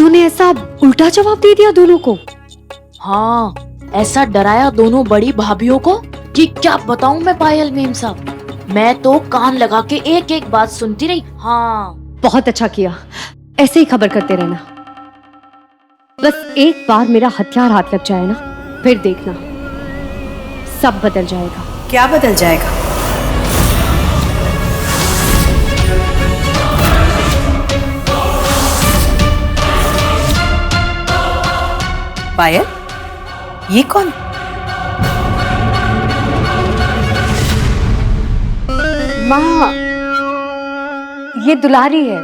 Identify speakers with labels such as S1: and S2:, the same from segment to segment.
S1: उन्होंने ऐसा उल्टा जवाब दे दिया दोनों को।
S2: हाँ, ऐसा डराया दोनों बड़ी भाभीयों को कि क्या बताऊं मैं पायल मेम साहब। मैं तो कान लगा के एक एक बात सुनती रही। हाँ,
S1: बहुत अच्छा किया, ऐसे ही खबर करते रहना। बस एक बार मेरा हथियार हाथ लग जाए ना, फिर देखना सब बदल जाएगा।
S3: क्या बदल जाएगा? पायल, ये कौन?
S1: माँ, ये दुलारी है,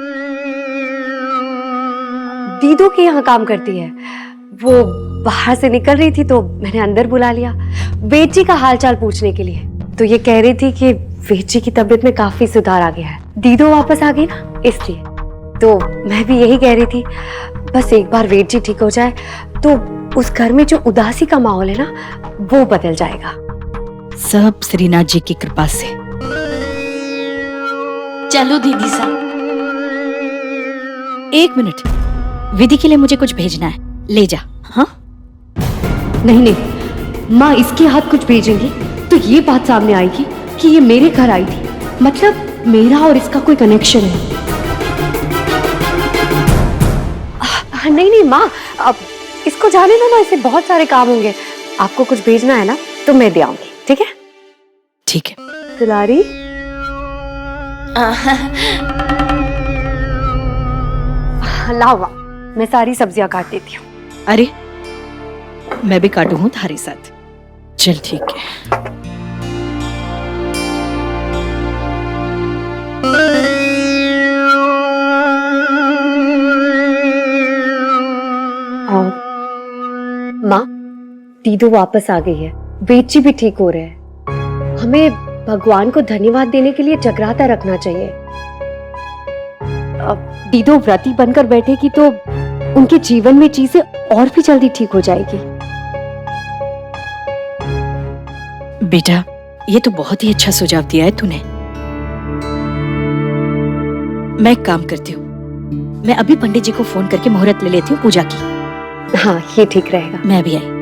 S1: दीदो के यहाँ काम करती है। वो बाहर से निकल रही थी तो मैंने अंदर बुला लिया, वेद जी का हालचाल पूछने के लिए। तो ये कह रही थी कि वेद जी की तबीयत में काफी सुधार आ गया है, दीदो वापस आ गई ना, इसलिए। तो मैं भी यही कह रही थी, बस एक बार वेद जी ठीक हो जाए तो उस घर में जो उदासी का माहौल है ना, वो बदल जाएगा।
S3: सब श्रीनाथ जी की कृपा से।
S2: चलो दीदी साहब।
S3: एक मिनट, विधि के लिए मुझे कुछ भेजना है, ले जा। हाँ?
S1: नहीं नहीं माँ, इसके हाथ कुछ भेजेंगी तो ये बात सामने आएगी कि ये मेरे घर आई थी, मतलब मेरा और इसका कोई कनेक्शन है। नहीं नहीं माँ, अब इसको जाने दो ना, इसे बहुत सारे काम होंगे। आपको कुछ भेजना है ना तो मैं दे आऊंगी, ठीक है?
S3: ठीक है।
S1: दुलारी, लाओ माँ, मैं सारी सब्जियां काट देती हूँ।
S3: अरे, मैं भी काटू हूँ तुम्हारे साथ। चल ठीक है।
S1: माँ, दीदो वापस आ गई है, वेद जी भी ठीक हो रहे हैं। हमें भगवान को धन्यवाद देने के लिए जगराता रखना चाहिए। अब दीदो व्रती बनकर बैठेगी तो उनके जीवन में चीजें और भी जल्दी ठीक हो जाएगी।
S3: बेटा, ये तो बहुत ही अच्छा सुझाव दिया है तूने। मैं एक काम करती हूँ, मैं अभी पंडित जी को फोन करके मुहूर्त ले लेती हूँ पूजा की।
S1: हाँ, ये ठीक रहेगा।
S3: मैं भी आई।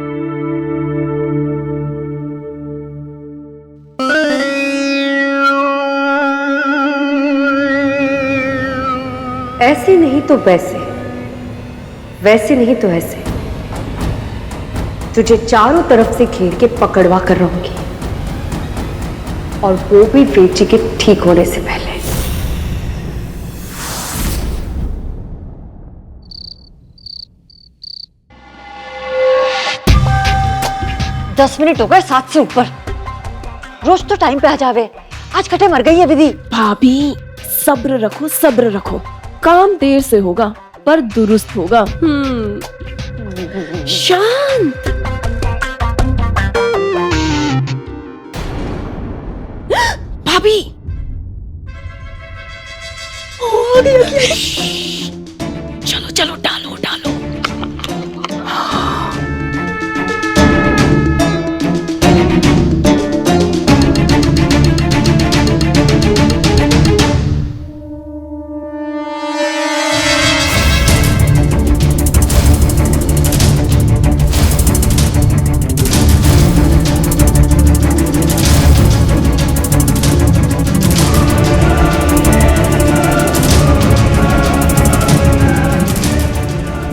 S1: ऐसे नहीं तो वैसे, वैसे नहीं तो ऐसे, तुझे चारों तरफ से घेर के पकड़वा कर रहूंगी, और वो भी वेद जी के ठीक होने से पहले। दस मिनट हो गए 7 से ऊपर। रोज तो टाइम पे आ जावे, आज कटे मर गई है विधि।
S4: भाभी, सब्र रखो, सब्र रखो। काम देर से होगा पर दुरुस्त होगा। शांत। भाभी,
S3: चलो चलो, डालो डालो।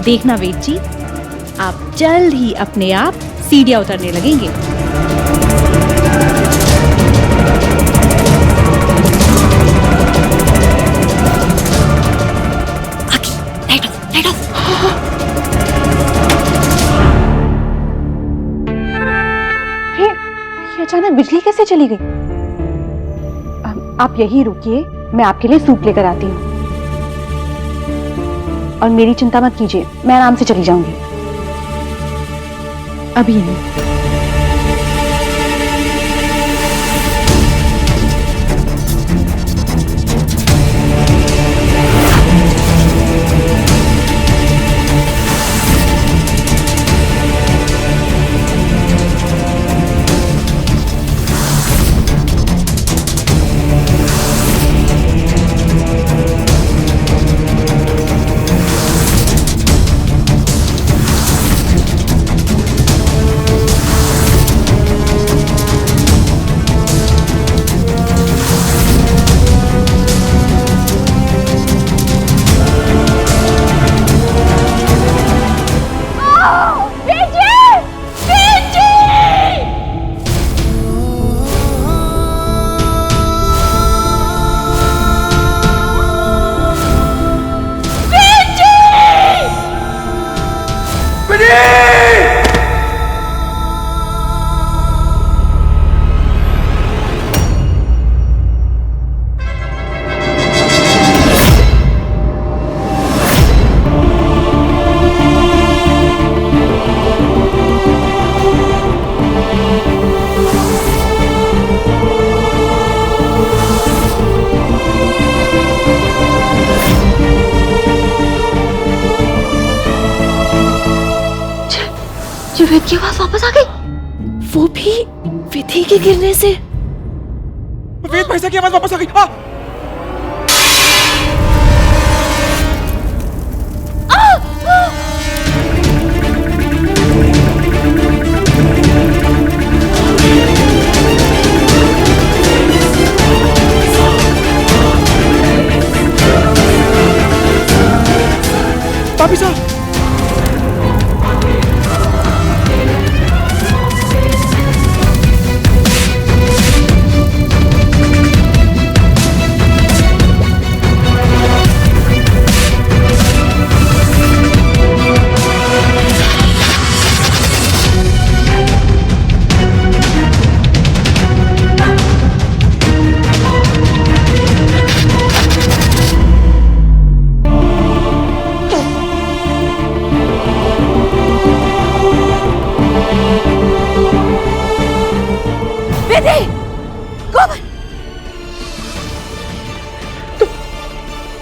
S4: देखना वेद जी, आप जल्द ही अपने आप सीढ़ियां उतरने लगेंगे।
S5: ये अचानक बिजली कैसे चली गई? आप यहीं रुकिए, मैं आपके लिए सूप लेकर आती हूँ। और मेरी चिंता मत कीजिए, मैं आराम से चली जाऊंगी।
S4: अभी नहीं।
S1: जी वेद की आवाज वापस आ गई।
S4: वो भी विधि के गिरने से।
S6: वेद भाई साहब की आवाज वापस आ गई। हाँ। भाभी साहब,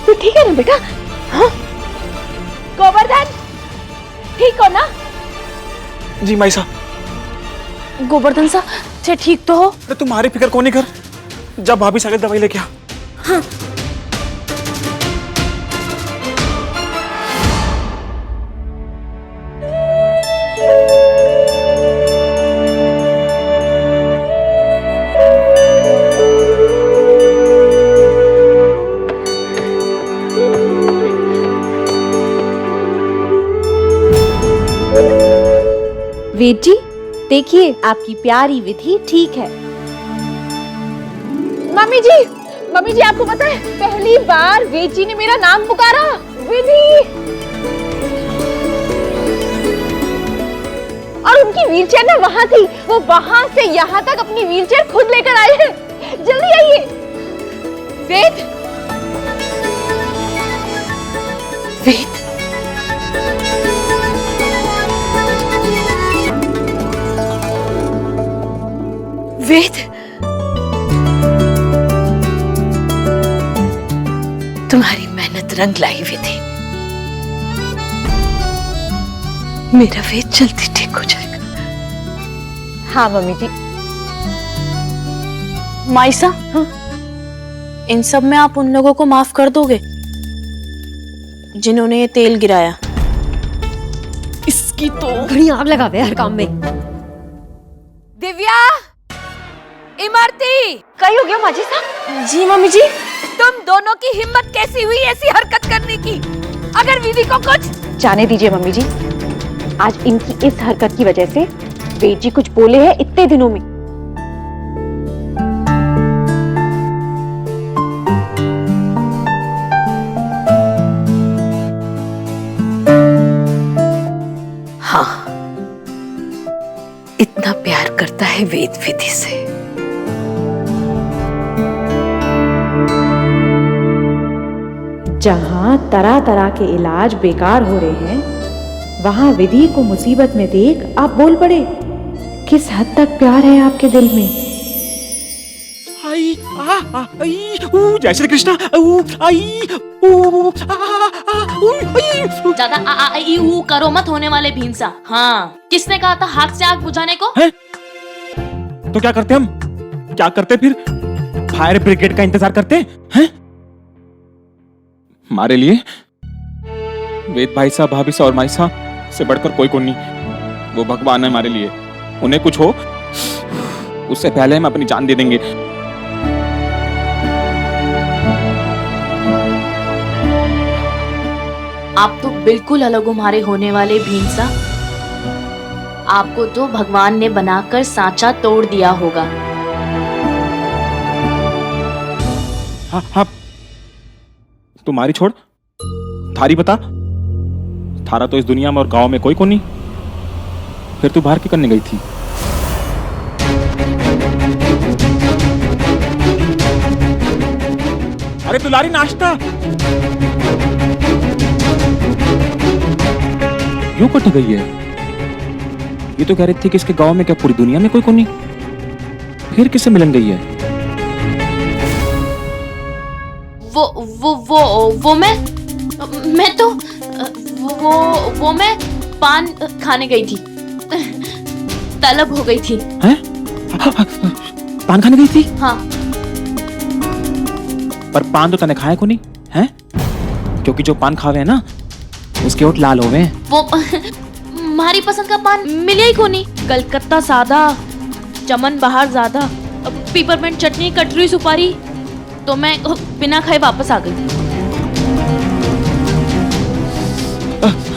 S4: तू ठीक है ना बेटा? हाँ? गोवर्धन, ठीक हो ना?
S6: जी माई साहब।
S2: गोवर्धन सा चे ठीक तो हो?
S6: अरे तुम्हारी फिक्र कौन नहीं कर, जब भाभी साहब दवाई लेके आ।
S2: हाँ।
S5: वेद जी देखिए, आपकी प्यारी विधि ठीक है।
S4: मम्मी जी आपको पता है, पहली बार वेद जी ने मेरा नाम पुकारा। विधि। और उनकी व्हीलचेयर ना वहां थी, वो वहां से यहाँ तक अपनी व्हीलचेयर खुद लेकर आए हैं। जल्दी आइए। वेद,
S1: वेद, वेद, तुम्हारी मेहनत रंग लाई विधि। मेरा वेद जल्दी ठीक हो जाएगा।
S4: हाँ मम्मी जी।
S2: माइसा, हाँ? इन सब में आप उन लोगों को माफ कर दोगे जिन्होंने ये तेल गिराया?
S4: इसकी तो
S1: घड़ी आग लगावे हर काम में।
S7: दिव्या, इमरती,
S4: कहीं हो गया माजी साहब?
S2: जी मम्मी जी।
S7: तुम दोनों की हिम्मत कैसी हुई ऐसी हरकत करने की? अगर विधि को कुछ।
S5: जाने दीजिए मम्मी जी, आज इनकी इस हरकत की वजह से वेद जी कुछ बोले हैं इतने दिनों में।
S1: हाँ, इतना प्यार करता है वेद विधि से।
S8: जहां तरह तरह के इलाज बेकार हो रहे हैं, वहां विधि को मुसीबत में देख आप बोल पड़े। किस हद तक प्यार है आपके दिल में?
S6: आई आई जय श्री कृष्णा। आई
S2: ज्यादा आ ई ऊ करो मत होने वाले भींसा। हाँ, किसने कहा था हाथ से आग बुझाने को?
S6: है? तो क्या करते हम? क्या करते फिर? फायर ब्रिगेड का इंतजार करते हैं? हमारे लिए वेद भाई साहब, भाभी साहब और माई साहब से बढ़कर कोई नहीं। वो भगवान है हमारे लिए। उन्हें कुछ हो उससे पहले हम अपनी जान दे देंगे।
S2: आप तो बिल्कुल अलग हमारे होने वाले भींसा। आपको तो भगवान ने बनाकर सांचा तोड़ दिया होगा।
S6: हाँ हाँ, तुम्हारी छोड़, थारी बता। थारा तो इस दुनिया में और गांव में कोई को नहीं। फिर तू बाहर क्यों करने गई थी? अरे तू लारी नाश्ता यूं कट गई है। ये तो कह रही थी कि इसके गांव में क्या पूरी दुनिया में कोई को नहीं। फिर किससे मिलन गई है?
S2: वो मैं तो वो मैं पान खाने गई थी। तलब हो गई थी।
S6: हैं? पान खाने गई थी?
S2: हाँ।
S6: पर पान तो तने खाया को नहीं है, क्योंकि जो पान खावे है ना उसके होठ लाल होवे हैं।
S2: वो हमारी पसंद का पान मिले ही को नहीं। कलकत्ता सादा, चमन बाहर ज्यादा, पीपरमेंट चटनी, कटरी सुपारी, तो मैं बिना खाए वापस आ गई।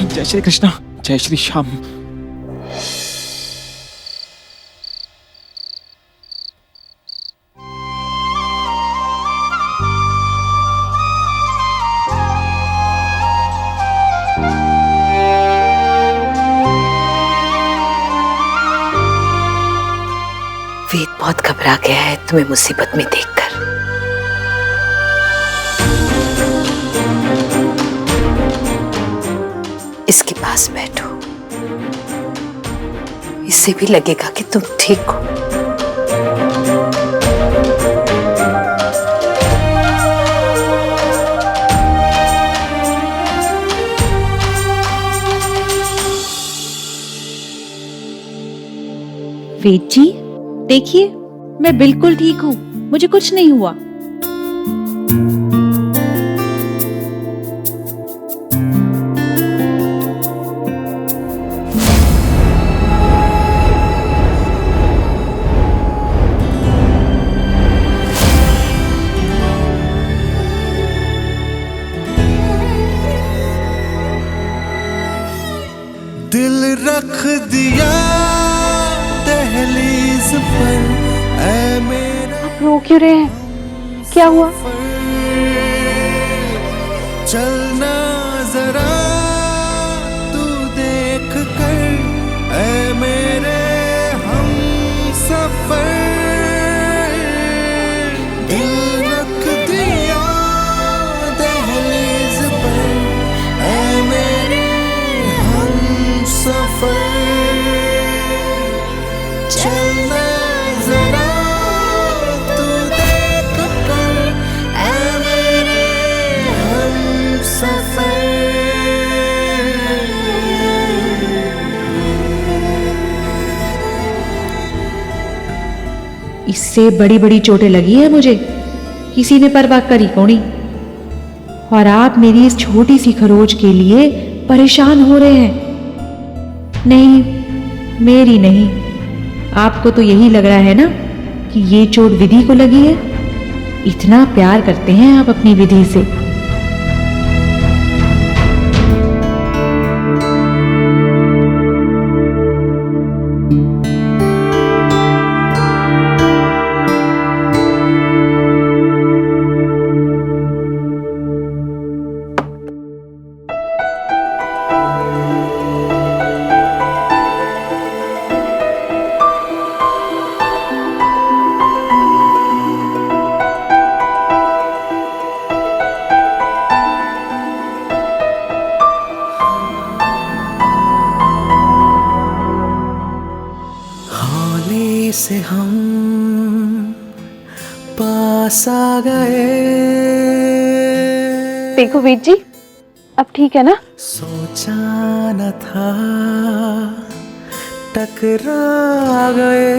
S6: जय श्री कृष्णा, जय श्री श्याम।
S3: वेद बहुत घबरा गया है तुम्हें मुसीबत में देखकर। इसके पास बैठो, इससे भी लगेगा कि तुम ठीक हो।
S8: वेद जी, देखिए मैं बिल्कुल ठीक हूँ, मुझे कुछ नहीं हुआ।
S9: दिल रख दिया दहलीज पर, ऐ मेरा
S5: आप रो क्यों रहे हैं? क्या हुआ?
S9: चलना जरा तू देख कर, ऐ मेरे हम सफर। दिल रख दिया दहलीज पर, ऐ मेरे हम सफर। चलना जरा तू देख कर, ऐ मेरे हम सफर।
S8: इससे बड़ी बड़ी चोटें लगी है मुझे, किसी ने परवाह करी कोनी। और आप मेरी इस छोटी सी खरोच के लिए परेशान हो रहे हैं। नहीं, मेरी नहीं, आपको तो यही लग रहा है ना कि ये चोट विधि को लगी है। इतना प्यार करते हैं आप अपनी विधि से।
S9: हौले से हम पास आ गए,
S5: देखो वेद जी, अब ठीक है ना?
S9: सोचा न था टकरा गए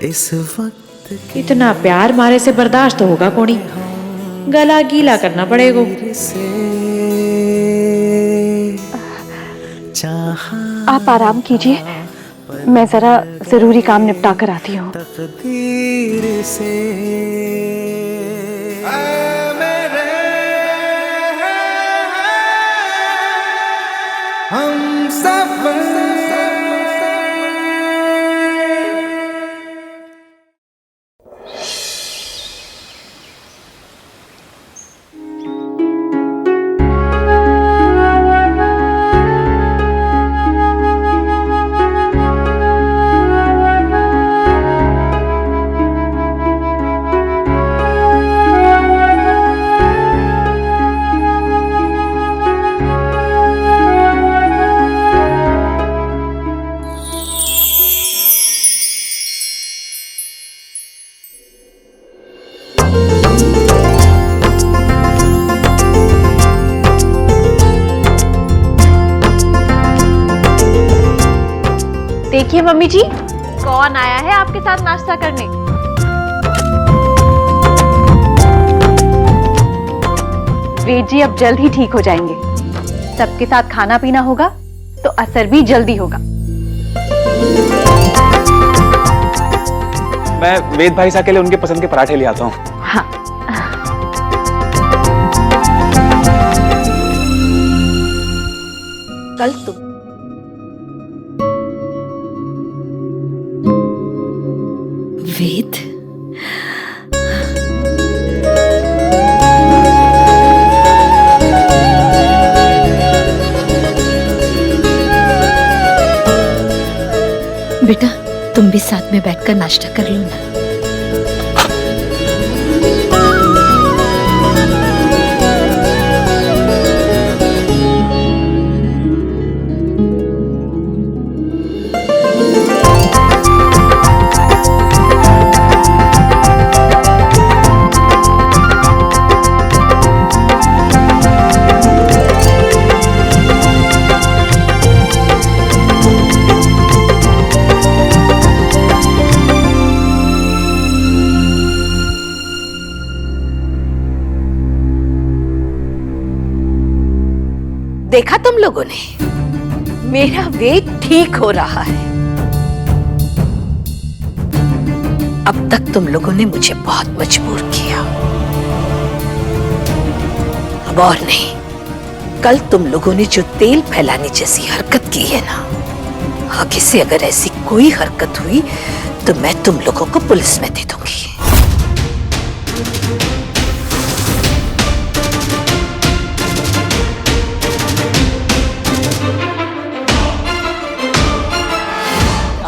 S9: इस वक्त।
S8: इतना प्यार मारे से बर्दाश्त तो होगा कोनी, गला गीला करना पड़ेगा।
S5: आप आराम कीजिए, मैं जरा जरूरी काम निपटा कर आती हूँ।
S9: तकदीर से हम सफर।
S4: देखिए मम्मी जी, कौन आया है आपके साथ नाश्ता करने। वेद जी अब जल्द ही ठीक हो जाएंगे। सबके साथ खाना पीना होगा तो असर भी जल्दी होगा।
S6: मैं वेद भाई साहब के लिए उनके पसंद के पराठे ले आता हूँ।
S4: हाँ।
S7: कल तुम
S3: वेद, बेटा तुम भी साथ में बैठकर नाश्ता कर लो ना।
S7: देखा तुम लोगों ने, मेरा वेट ठीक हो रहा है। अब तक तुम लोगों ने मुझे बहुत मजबूर किया, अब और नहीं। कल तुम लोगों ने जो तेल फैलाने जैसी हरकत की है ना, आगे से अगर ऐसी कोई हरकत हुई तो मैं तुम लोगों को पुलिस में दे दूंगी।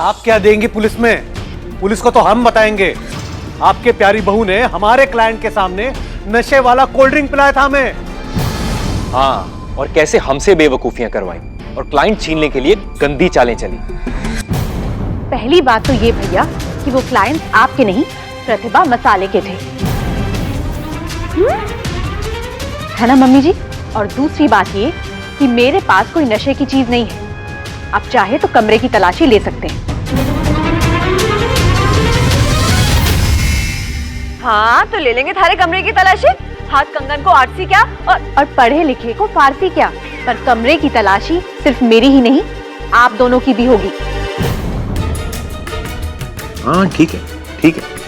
S10: आप क्या देंगे पुलिस में? पुलिस को तो हम बताएंगे। आपके प्यारी बहू ने हमारे क्लाइंट के सामने नशे वाला कोल्ड ड्रिंक पिलाया था हमें।
S11: हाँ, और कैसे हमसे बेवकूफियां करवाई और क्लाइंट छीनने के लिए गंदी चालें चली।
S4: पहली बात तो ये भैया कि वो क्लाइंट आपके नहीं, प्रतिभा मसाले के थे, है ना मम्मी जी? और दूसरी बात ये कि मेरे पास कोई नशे की चीज नहीं है। आप चाहे तो कमरे की तलाशी ले सकते हैं। हाँ तो ले लेंगे थारे कमरे की तलाशी। हाथ कंगन को आरसी क्या और पढ़े लिखे को फारसी क्या, पर कमरे की तलाशी सिर्फ मेरी ही नहीं, आप दोनों की भी होगी।
S11: हाँ ठीक है, ठीक है।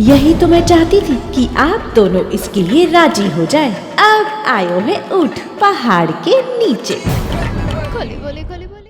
S8: यही तो मैं चाहती थी कि आप दोनों इसके लिए राजी हो जाएं। अब आयो है ऊंट पहाड़ के नीचे।
S2: खोली बोली खोली बोली।